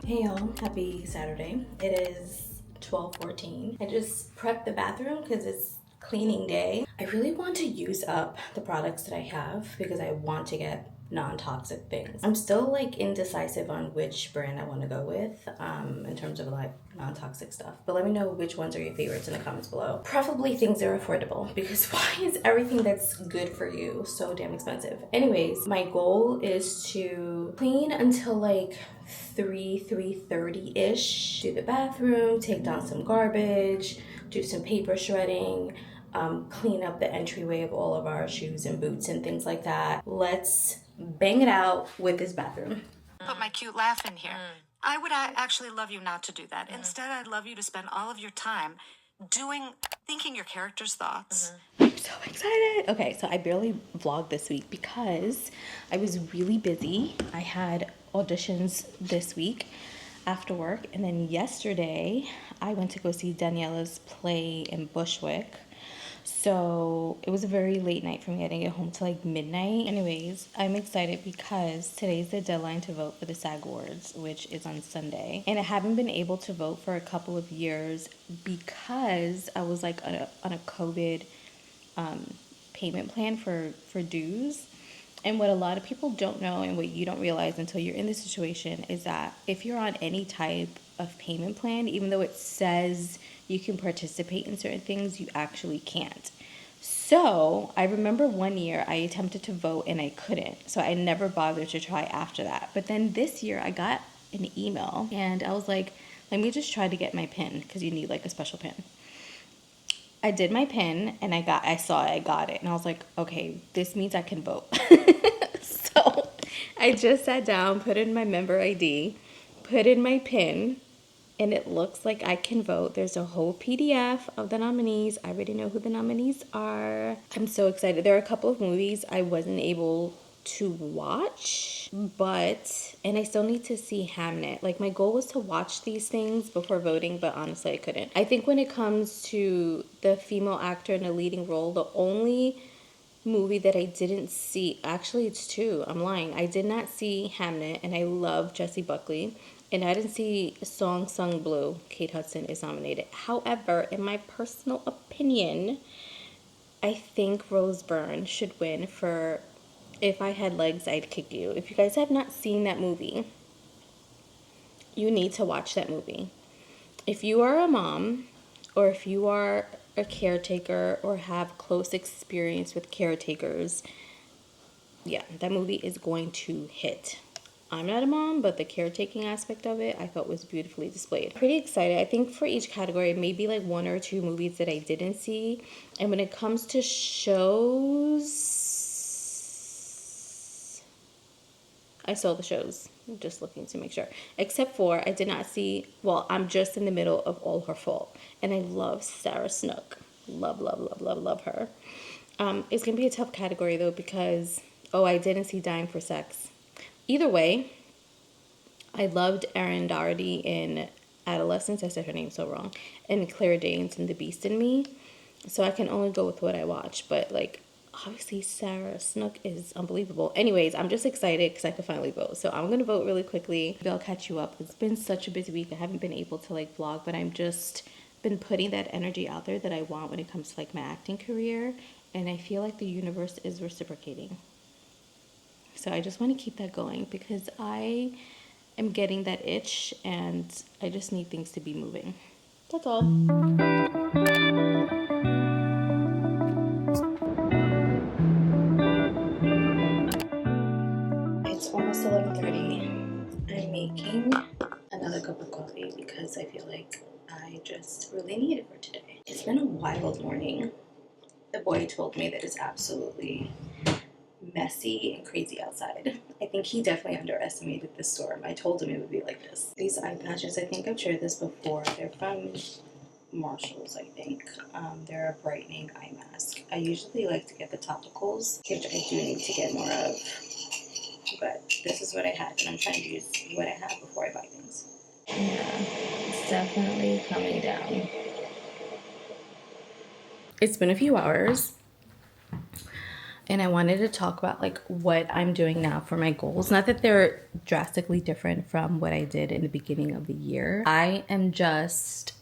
Hey y'all, happy Saturday. It is 12:14. I just prepped the bathroom because it's cleaning day. I really want to use up the products that I have because I want to get non-toxic things. I'm still like indecisive on which brand I want to go with in terms of like non-toxic stuff. But let me know which ones are your favorites in the comments below. Preferably things that are affordable because why is everything that's good for you so damn expensive? Anyways, my goal is to clean until like 3:30-ish. Do the bathroom, take down some garbage, do some paper shredding, clean up the entryway of all of our shoes and boots and things like that. Let's bang it out with this bathroom. Put my cute laugh in here. I would actually love you not to do that. Instead, I'd love you to spend all of your time thinking your character's thoughts. I'm so excited. Okay, so I barely vlogged this week because I was really busy. I had auditions this week after work, and then yesterday I went to go see Daniela's play in Bushwick. So it was a very late night for me. I didn't get home till like midnight. Anyways, I'm excited because today's the deadline to vote for the SAG Awards, which is on Sunday. And I haven't been able to vote for a couple of years because I was like on a COVID payment plan for dues. And what a lot of people don't know and what you don't realize until you're in this situation is that if you're on any type of payment plan, even though it says you can participate in certain things, you actually can't. So I remember one year I attempted to vote and I couldn't. So I never bothered to try after that. But then this year I got an email and I was like, let me just try to get my PIN because you need like a special PIN. I did my PIN and I got it and I was like, okay, this means I can vote. So I just sat down, put in my member ID, put in my PIN, and it looks like I can vote. There's a whole PDF of the nominees. I already know who the nominees are. I'm so excited. There are a couple of movies I wasn't able to watch, and I still need to see Hamnet. Like, my goal was to watch these things before voting, but honestly I couldn't. I think when it comes to the female actor in a leading role, the only movie that I didn't see, actually it's two, I'm lying. I did not see Hamnet, and I love Jessie Buckley. And I didn't see Song Sung Blue. Kate Hudson is nominated. However, in my personal opinion, I think Rose Byrne should win for If I Had Legs, I'd Kick You. If you guys have not seen that movie, you need to watch that movie. If you are a mom, or if you are a caretaker, or have close experience with caretakers, yeah, that movie is going to hit. I'm not a mom, but the caretaking aspect of it I thought was beautifully displayed. Pretty excited. I think for each category, maybe like one or two movies that I didn't see. And when it comes to shows, I saw the shows. I'm just looking to make sure. Except for I did not see, well, I'm just in the middle of All Her Fault. And I love Sarah Snook. Love, love, love, love, love her. It's going to be a tough category though because, I didn't see Dying for Sex. Either way, I loved Erin Doherty in Adolescence. I said her name so wrong. And Claire Danes in The Beast in Me. So I can only go with what I watch. But, like, obviously Sarah Snook is unbelievable. Anyways, I'm just excited because I could finally vote. So I'm going to vote really quickly. Maybe I'll catch you up. It's been such a busy week. I haven't been able to, like, vlog. But I'm just been putting that energy out there that I want when it comes to, like, my acting career. And I feel like the universe is reciprocating. So I just want to keep that going because I am getting that itch and I just need things to be moving. That's all. It's almost 11:30. I'm making another cup of coffee because I feel like I just really need it for today. It's been a wild morning. The boy told me that it's absolutely messy and crazy outside. I think he definitely underestimated the storm. I told him it would be like this. These eye patches, I think I've shared this before. They're from Marshalls, I think. They're a brightening eye mask. I usually like to get the topicals, which I do need to get more of. But this is what I had, and I'm trying to use what I have before I buy things. Yeah, it's definitely coming down. It's been a few hours. And I wanted to talk about like what I'm doing now for my goals. Not that they're drastically different from what I did in the beginning of the year. I am just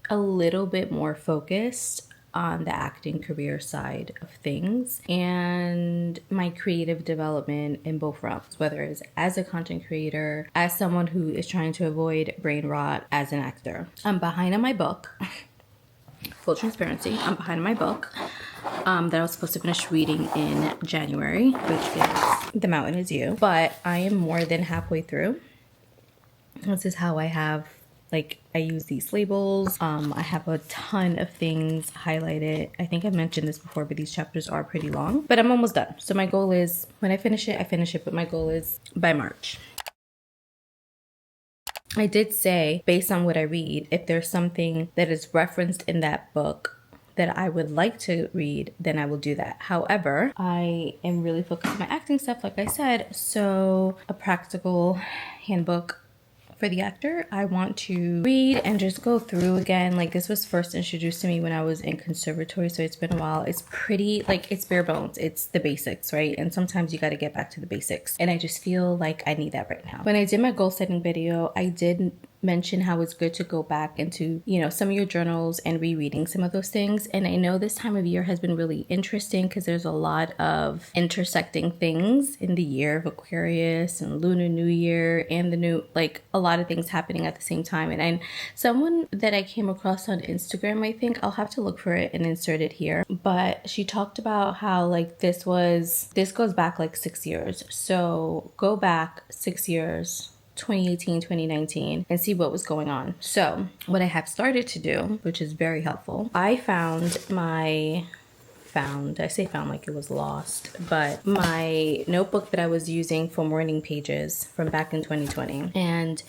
a little bit more focused on the acting career side of things and my creative development in both realms, whether it's as a content creator, as someone who is trying to avoid brain rot, as an actor. I'm behind on my book. Full transparency, I'm behind on my book that I was supposed to finish reading in January, which is The Mountain Is You. But I am more than halfway through. This is how I have, like, I use these labels. I have a ton of things highlighted. I think I've mentioned this before, but these chapters are pretty long. But I'm almost done. So my goal is, when I finish it, but my goal is by March. I did say, based on what I read, if there's something that is referenced in that book that I would like to read, then I will do that. However, I am really focused on my acting stuff, like I said. So a practical handbook for the actor I want to read and just go through again. Like, this was first introduced to me when I was in conservatory, so it's been a while. It's pretty, like, it's bare bones. It's the basics, right? And sometimes you got to get back to the basics. And I just feel like I need that right now. When I did my goal setting video, I did mention how it's good to go back into, you know, some of your journals and rereading some of those things. And I know this time of year has been really interesting because there's a lot of intersecting things in the year of Aquarius and Lunar New Year and the new, like, a lot of things happening at the same time. And someone that I came across on Instagram, I think I'll have to look for it and insert it here, but she talked about how, like, this goes back like 6 years. So go back 6 years, 2018, 2019, and see what was going on. So what I have started to do, which is very helpful, I say found like it was lost, but my notebook that I was using for morning pages from back in 2020. And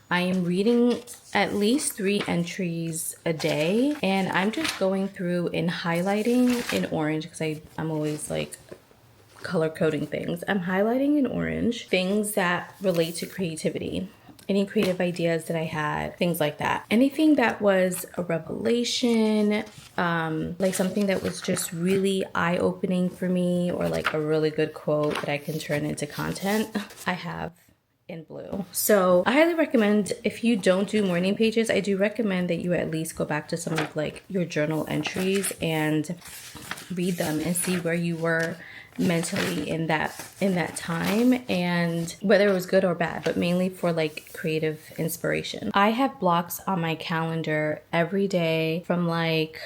I am reading at least 3 entries a day, and I'm just going through and highlighting in orange because I'm always like color coding things. I'm highlighting in orange things that relate to creativity, any creative ideas that I had, things like that. Anything that was a revelation, like something that was just really eye-opening for me, or like a really good quote that I can turn into content, I have in blue. So I highly recommend, if you don't do morning pages, I do recommend that you at least go back to some of like your journal entries and read them and see where you were mentally in that time, and whether it was good or bad, but mainly for like creative inspiration. I have blocks on my calendar every day from, like,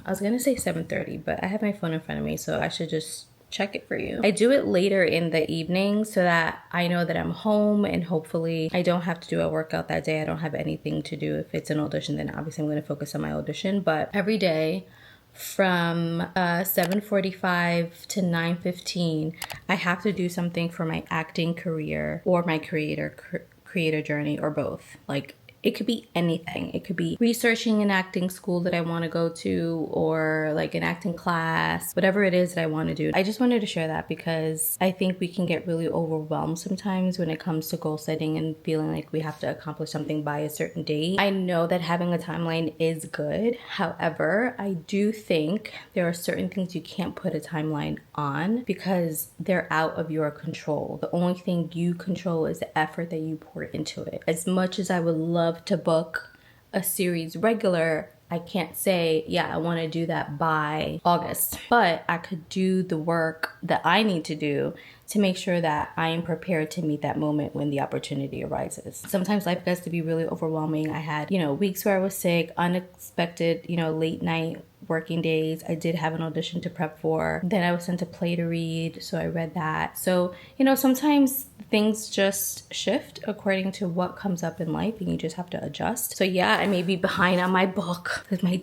I was gonna say 7:30, but I have my phone in front of me, so I should just check it for you. I do it later in the evening so that I know that I'm home, and hopefully I don't have to do a workout that day. I don't have anything to do. If it's an audition, then obviously I'm going to focus on my audition. But every day from 7:45 to 9:15, I have to do something for my acting career or my creator journey, or both. Like, it could be anything. It could be researching an acting school that I want to go to, or like an acting class, whatever it is that I want to do. I just wanted to share that because I think we can get really overwhelmed sometimes when it comes to goal setting and feeling like we have to accomplish something by a certain date. I know that having a timeline is good. However, I do think there are certain things you can't put a timeline on because they're out of your control. The only thing you control is the effort that you pour into it. As much as I would love to book a series regular, I can't say, yeah, I want to do that by August, but I could do the work that I need to do to make sure that I am prepared to meet that moment when the opportunity arises. Sometimes life gets to be really overwhelming. I had, weeks where I was sick, unexpected, late night working days. I did have an audition to prep for. Then I was sent a play to read, so I read that. So, sometimes things just shift according to what comes up in life, and you just have to adjust. So yeah, I may be behind on my book, with my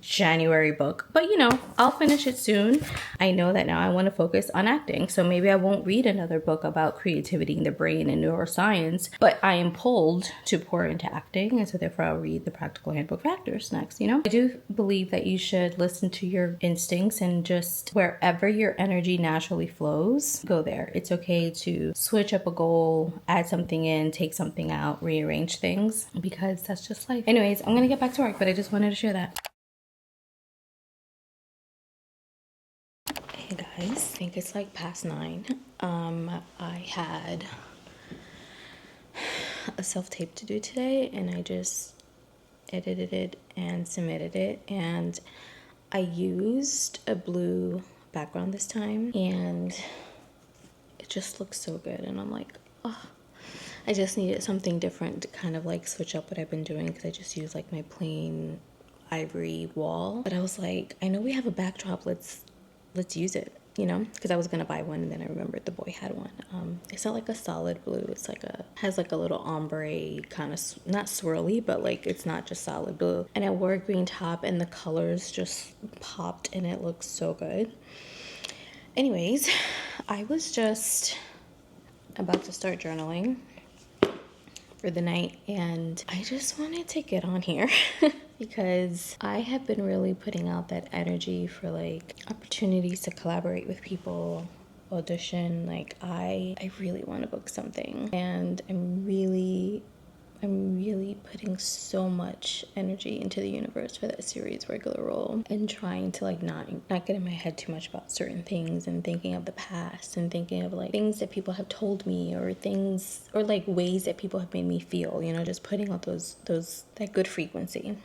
January book, but I'll finish it soon. I know that now I want to focus on acting, so maybe I won't read another book about creativity in the brain and neuroscience, but I am pulled to pour into acting, and so therefore I'll read the Practical Handbook for Actors next. I do believe that you should listen to your instincts, and just wherever your energy naturally flows, go there. It's okay to switch up a goal, add something in, take something out, rearrange things, because that's just life. Anyways, I'm gonna get back to work, but I just wanted to share that. Hey guys, I think it's like past 9. I had a self-tape to do today, and I just edited it and submitted it, and I used a blue background this time, and it just looks so good, and I'm like, oh, I just needed something different to kind of like switch up what I've been doing, because I just used like my plain ivory wall. But I was like, I know we have a backdrop, let's use it, you know, because I was gonna buy one, and then I remembered the boy had one. It's not like a solid blue, it's like has like a little ombre kind of, not swirly, but like it's not just solid blue. And I wore a green top, and the colors just popped, and it looks so good. Anyways, I was just about to start journaling for the night, and I just wanted to get on here because I have been really putting out that energy for like opportunities to collaborate with people, audition. Like I really want to book something, and I'm really putting so much energy into the universe for that series regular role, and trying to like not get in my head too much about certain things, and thinking of the past, and thinking of like things that people have told me, or things, or like ways that people have made me feel, you know, just putting out that good frequency.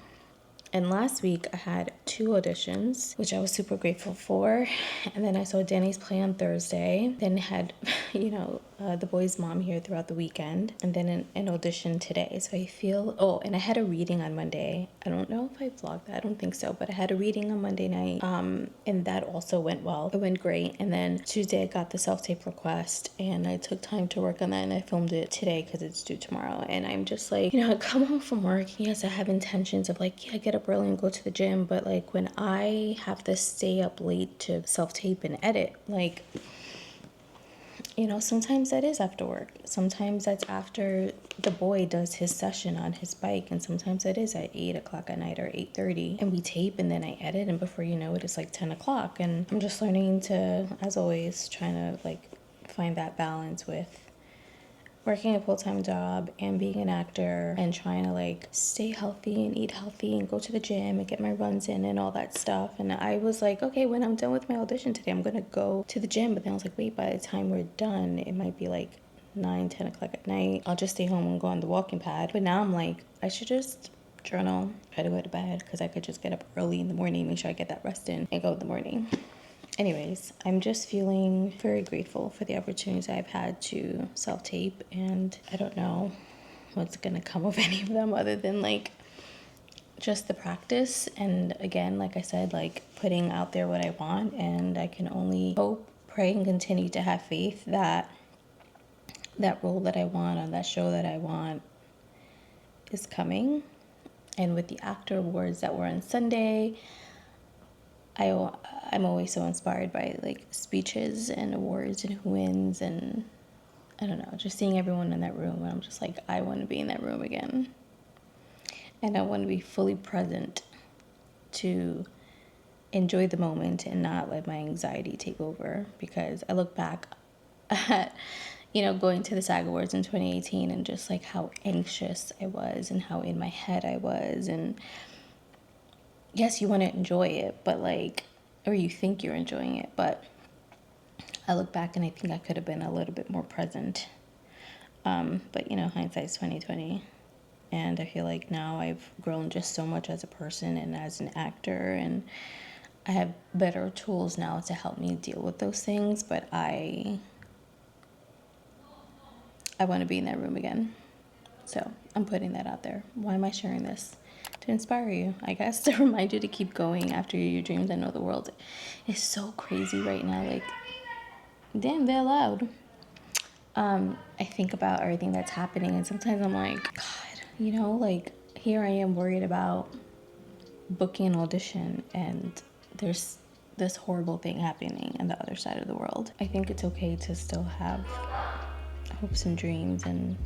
And last week I had 2 auditions, which I was super grateful for. And then I saw Danny's play on Thursday. Then had, the boy's mom here throughout the weekend. And then an audition today. So I feel, and I had a reading on Monday. I don't know if I vlogged that. I don't think so. But I had a reading on Monday night. And that also went well. It went great. And then Tuesday I got the self-tape request. And I took time to work on that. And I filmed it today because it's due tomorrow. And I'm just like, I come home from work. Yes, I have intentions of like, get up early and go to the gym, but like when I have to stay up late to self-tape and edit, like, sometimes that is after work, sometimes that's after the boy does his session on his bike, and sometimes that is at 8 o'clock at night or 8:30, and we tape, and then I edit, and before you know it, it's like 10 o'clock, and I'm just learning to, as always, trying to like find that balance with working a full-time job and being an actor, and trying to like stay healthy and eat healthy and go to the gym and get my runs in and all that stuff. And I was like, okay, when I'm done with my audition today, I'm gonna go to the gym. But then I was like, wait, by the time we're done, it might be like 9-10 o'clock at night. I'll just stay home and go on the walking pad. But now I'm like, I should just journal, try to go to bed, because I could just get up early in the morning, make sure I get that rest in, and go in the morning. Anyways, I'm just feeling very grateful for the opportunities I've had to self-tape, and I don't know what's gonna come of any of them other than like just the practice. And again, like I said, like putting out there what I want, and I can only hope, pray, and continue to have faith that that role that I want on that show that I want is coming. And with the actor awards that were on Sunday, I'm always so inspired by like speeches and awards and who wins, and I don't know, just seeing everyone in that room, and I'm just like, I want to be in that room again, and I want to be fully present to enjoy the moment and not let my anxiety take over. Because I look back at going to the SAG Awards in 2018, and just like how anxious I was and how in my head I was, and yes, you want to enjoy it, but like, or you think you're enjoying it, but I look back and I think I could have been a little bit more present. But hindsight's 2020, and I feel like now I've grown just so much as a person and as an actor, and I have better tools now to help me deal with those things. But I want to be in that room again. So I'm putting that out there. Why am I sharing this? To inspire you, I guess, to remind you to keep going after your dreams. I know the world is so crazy right now. Like, damn, they're loud. I think about everything that's happening, and sometimes I'm like, God, like here I am worried about booking an audition, and there's this horrible thing happening on the other side of the world. I think it's okay to still have hopes and dreams, and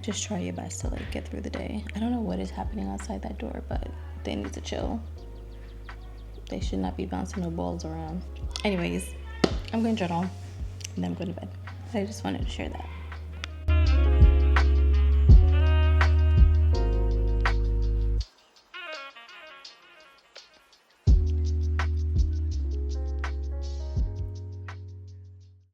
just try your best to like get through the day. I don't know what is happening outside that door, but they need to chill. They should not be bouncing no balls around. Anyways, I'm going to journal, and then I'm going to bed. I just wanted to share that.